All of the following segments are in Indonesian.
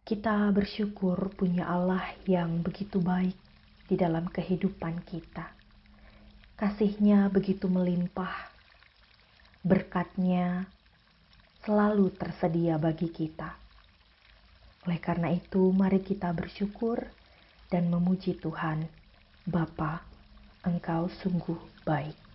Kita bersyukur punya Allah yang begitu baik di dalam kehidupan kita. Kasih-Nya begitu melimpah, berkat-Nya selalu tersedia bagi kita. Oleh karena itu, mari kita bersyukur dan memuji Tuhan. Bapa, Engkau sungguh baik.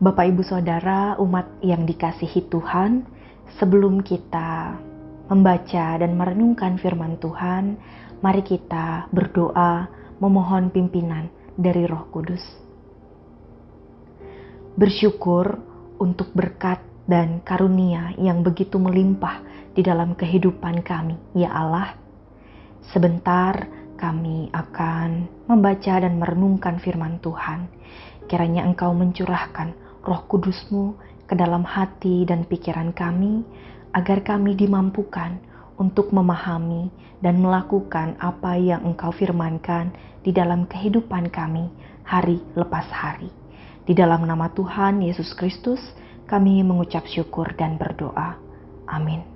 Bapak, Ibu, Saudara, umat yang dikasihi Tuhan, sebelum kita membaca dan merenungkan firman Tuhan, mari kita berdoa memohon pimpinan dari Roh Kudus. Bersyukur untuk berkat dan karunia yang begitu melimpah di dalam kehidupan kami, ya Allah. Sebentar kami akan membaca dan merenungkan firman Tuhan. Kiranya Engkau mencurahkan Roh Kudus-Mu ke dalam hati dan pikiran kami, agar kami dimampukan untuk memahami dan melakukan apa yang Engkau firmankan di dalam kehidupan kami hari lepas hari. Di dalam nama Tuhan Yesus Kristus, kami mengucap syukur dan berdoa. Amin.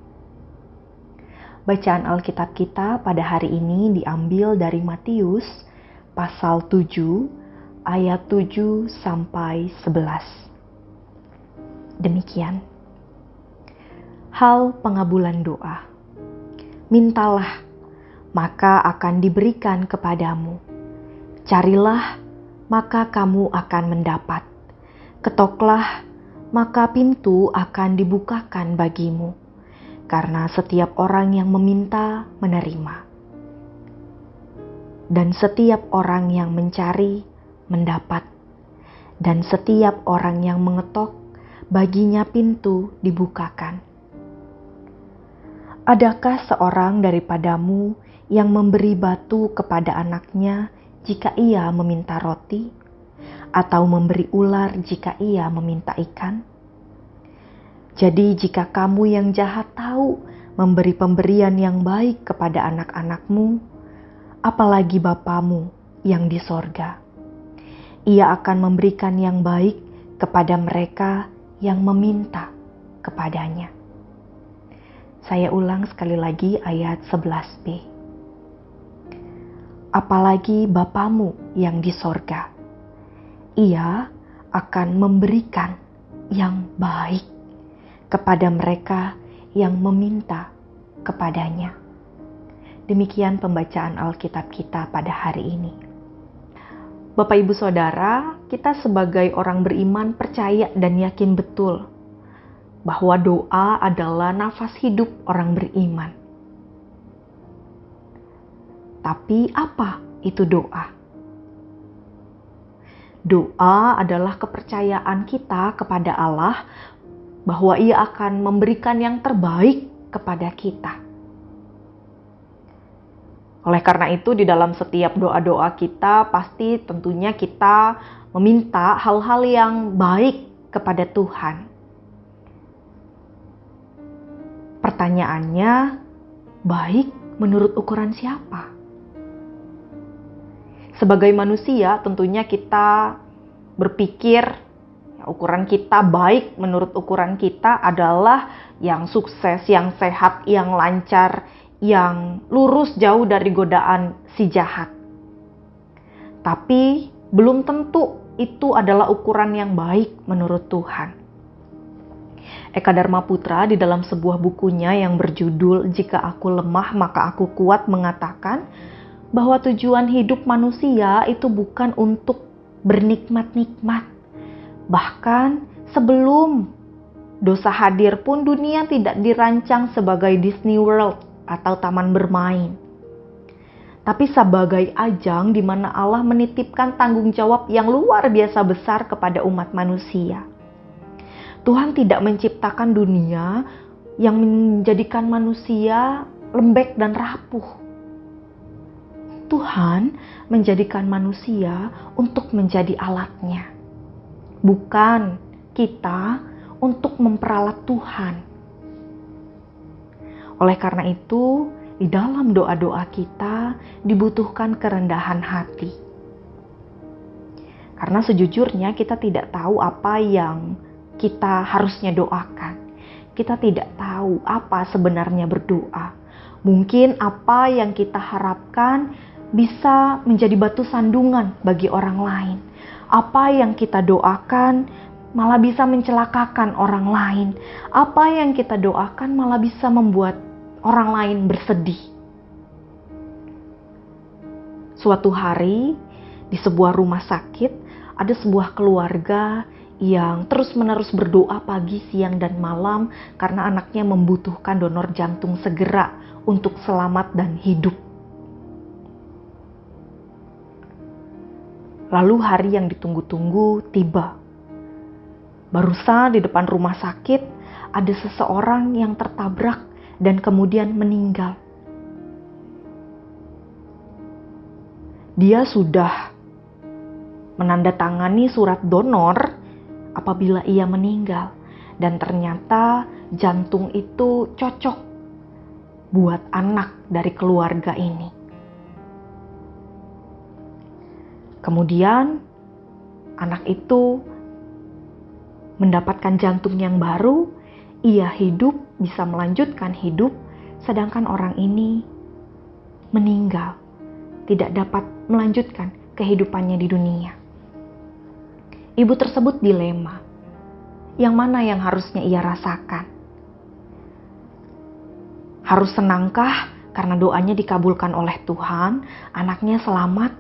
Bacaan Alkitab kita pada hari ini diambil dari Matius pasal 7 ayat 7 sampai 11. Demikian. Hal pengabulan doa. Mintalah, maka akan diberikan kepadamu. Carilah, maka kamu akan mendapat. Ketoklah, maka pintu akan dibukakan bagimu. Karena setiap orang yang meminta, menerima. Dan setiap orang yang mencari, mendapat. Dan setiap orang yang mengetok, baginya pintu dibukakan. Adakah seorang daripadamu yang memberi batu kepada anaknya jika ia meminta roti? Atau memberi ular jika ia meminta ikan? Jadi jika kamu yang jahat tahu memberi pemberian yang baik kepada anak-anakmu, apalagi Bapamu yang di sorga. Ia akan memberikan yang baik kepada mereka yang meminta kepadanya. Saya ulang sekali lagi ayat 11b. Apalagi Bapamu yang di sorga, Ia akan memberikan yang baik kepada mereka yang meminta kepadanya. Demikian pembacaan Alkitab kita pada hari ini. Bapak Ibu Saudara, kita sebagai orang beriman percaya dan yakin betul bahwa doa adalah nafas hidup orang beriman. Tapi apa itu doa? Doa adalah kepercayaan kita kepada Allah bahwa Ia akan memberikan yang terbaik kepada kita. Oleh karena itu, di dalam setiap doa-doa kita, pasti tentunya kita meminta hal-hal yang baik kepada Tuhan. Pertanyaannya, baik menurut ukuran siapa? Sebagai manusia, tentunya kita berpikir ukuran kita baik menurut ukuran kita adalah yang sukses, yang sehat, yang lancar, yang lurus jauh dari godaan si jahat. Tapi belum tentu itu adalah ukuran yang baik menurut Tuhan. Eka Dharma Putra di dalam sebuah bukunya yang berjudul Jika Aku Lemah Maka Aku Kuat mengatakan bahwa tujuan hidup manusia itu bukan untuk bernikmat-nikmat. Bahkan sebelum dosa hadir pun dunia tidak dirancang sebagai Disney World atau taman bermain, tapi sebagai ajang di mana Allah menitipkan tanggung jawab yang luar biasa besar kepada umat manusia. Tuhan tidak menciptakan dunia yang menjadikan manusia lembek dan rapuh. Tuhan menjadikan manusia untuk menjadi alatnya, bukan kita untuk memperalat Tuhan. Oleh karena itu, di dalam doa-doa kita dibutuhkan kerendahan hati. Karena sejujurnya kita tidak tahu apa yang kita harusnya doakan. Kita tidak tahu apa sebenarnya berdoa. Mungkin apa yang kita harapkan bisa menjadi batu sandungan bagi orang lain. Apa yang kita doakan malah bisa mencelakakan orang lain. Apa yang kita doakan malah bisa membuat orang lain bersedih. Suatu hari di sebuah rumah sakit ada sebuah keluarga yang terus-menerus berdoa pagi, siang, dan malam karena anaknya membutuhkan donor jantung segera untuk selamat dan hidup. Lalu hari yang ditunggu-tunggu tiba. Barusan di depan rumah sakit ada seseorang yang tertabrak dan kemudian meninggal. Dia sudah menandatangani surat donor apabila ia meninggal, dan ternyata jantung itu cocok buat anak dari keluarga ini. Kemudian anak itu mendapatkan jantung yang baru. Ia hidup, bisa melanjutkan hidup, sedangkan orang ini meninggal, tidak dapat melanjutkan kehidupannya di dunia. Ibu tersebut dilema, yang mana yang harusnya ia rasakan? Harus senangkah karena doanya dikabulkan oleh Tuhan, anaknya selamat?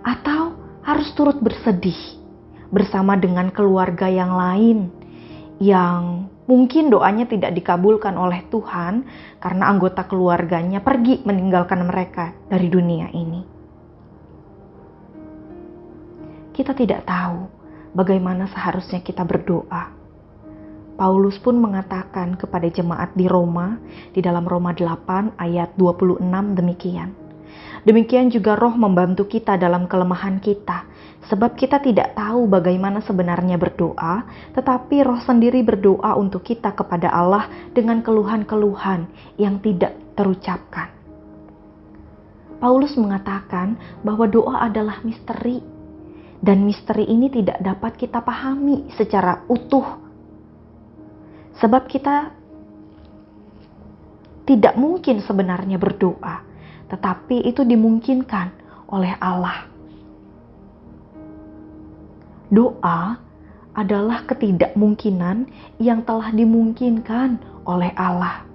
Atau harus turut bersedih bersama dengan keluarga yang lain yang mungkin doanya tidak dikabulkan oleh Tuhan karena anggota keluarganya pergi meninggalkan mereka dari dunia ini. Kita tidak tahu bagaimana seharusnya kita berdoa. Paulus pun mengatakan kepada jemaat di Roma, di dalam Roma 8 ayat 26 demikian. Demikian juga Roh membantu kita dalam kelemahan kita, sebab kita tidak tahu bagaimana sebenarnya berdoa, tetapi Roh sendiri berdoa untuk kita kepada Allah dengan keluhan-keluhan yang tidak terucapkan. Paulus mengatakan bahwa doa adalah misteri, dan misteri ini tidak dapat kita pahami secara utuh. Sebab kita tidak mungkin sebenarnya berdoa, tetapi itu dimungkinkan oleh Allah. Doa adalah ketidakmungkinan yang telah dimungkinkan oleh Allah.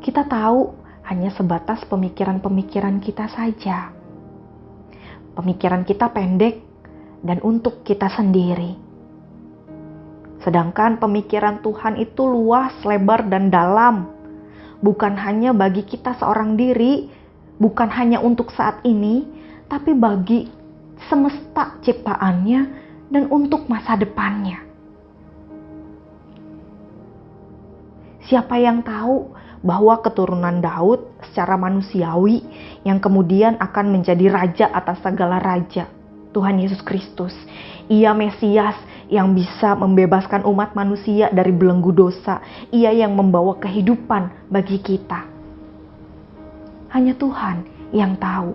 Kita tahu hanya sebatas pemikiran-pemikiran kita saja. Pemikiran kita pendek dan untuk kita sendiri. Sedangkan pemikiran Tuhan itu luas, lebar, dan dalam. Bukan hanya bagi kita seorang diri, bukan hanya untuk saat ini, tapi bagi semesta ciptaannya dan untuk masa depannya. Siapa yang tahu bahwa keturunan Daud secara manusiawi yang kemudian akan menjadi raja atas segala raja, Tuhan Yesus Kristus. Ia Mesias yang bisa membebaskan umat manusia dari belenggu dosa. Ia yang membawa kehidupan bagi kita. Hanya Tuhan yang tahu.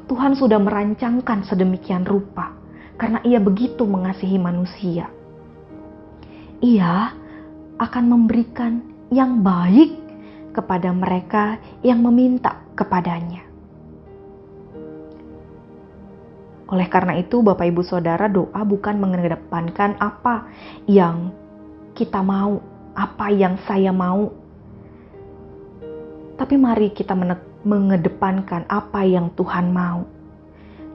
Tuhan sudah merancangkan sedemikian rupa karena Ia begitu mengasihi manusia. Ia akan memberikan yang baik kepada mereka yang meminta kepadanya. Oleh karena itu, Bapak Ibu Saudara, doa bukan mengedepankan apa yang kita mau, apa yang saya mau. Tapi mari kita mengedepankan apa yang Tuhan mau.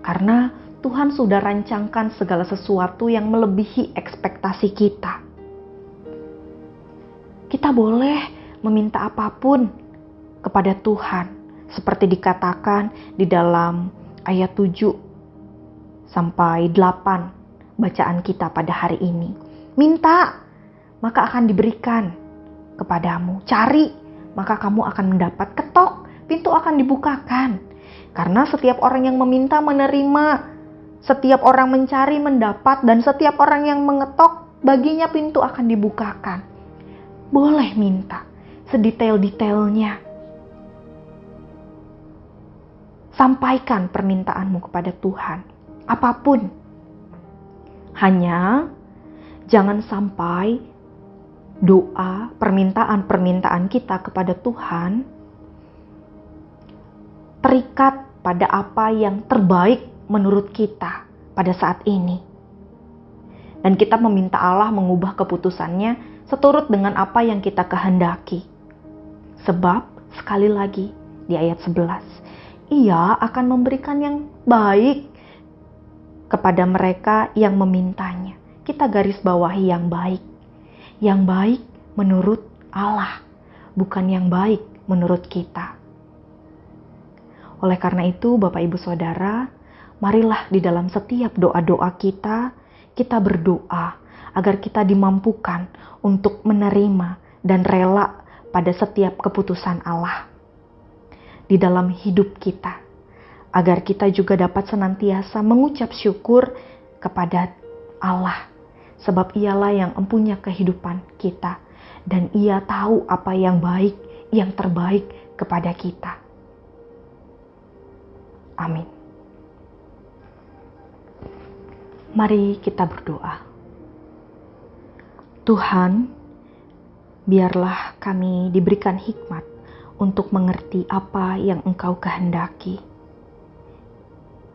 Karena Tuhan sudah rancangkan segala sesuatu yang melebihi ekspektasi kita. Kita boleh meminta apapun kepada Tuhan, seperti dikatakan di dalam ayat 7 sampai 8 bacaan kita pada hari ini. Minta, maka akan diberikan kepadamu. Cari, maka kamu akan mendapat. Ketok, pintu akan dibukakan. Karena setiap orang yang meminta menerima, setiap orang mencari mendapat, dan setiap orang yang mengetok baginya pintu akan dibukakan. Boleh minta sedetail-detailnya. Sampaikan permintaanmu kepada Tuhan. Apapun. Hanya jangan sampai doa, permintaan-permintaan kita kepada Tuhan terikat pada apa yang terbaik menurut kita pada saat ini. Dan kita meminta Allah mengubah keputusannya seturut dengan apa yang kita kehendaki. Sebab, sekali lagi di ayat 11, Ia akan memberikan yang baik kepada mereka yang memintanya. Kita garis bawahi yang baik. Yang baik menurut Allah, bukan yang baik menurut kita. Oleh karena itu, Bapak Ibu Saudara, marilah di dalam setiap doa-doa kita berdoa agar kita dimampukan untuk menerima dan rela pada setiap keputusan Allah di dalam hidup kita, agar kita juga dapat senantiasa mengucap syukur kepada Allah, sebab Ialah yang mempunyai kehidupan kita dan Ia tahu apa yang baik, yang terbaik kepada kita. Amin. Mari kita berdoa. Tuhan, biarlah kami diberikan hikmat untuk mengerti apa yang Engkau kehendaki.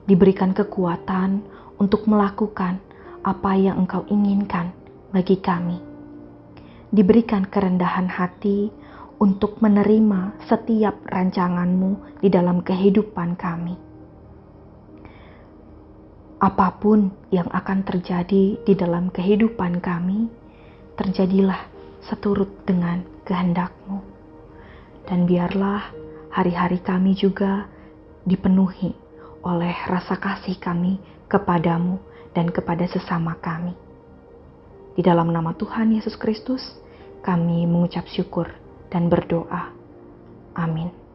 Diberikan kekuatan untuk melakukan apa yang Engkau inginkan bagi kami. Diberikan kerendahan hati untuk menerima setiap rancangan-Mu di dalam kehidupan kami. Apapun yang akan terjadi di dalam kehidupan kami, terjadilah seturut dengan kehendak-Mu. Dan biarlah hari-hari kami juga dipenuhi oleh rasa kasih kami kepadamu dan kepada sesama kami. Di dalam nama Tuhan Yesus Kristus, kami mengucap syukur dan berdoa. Amin.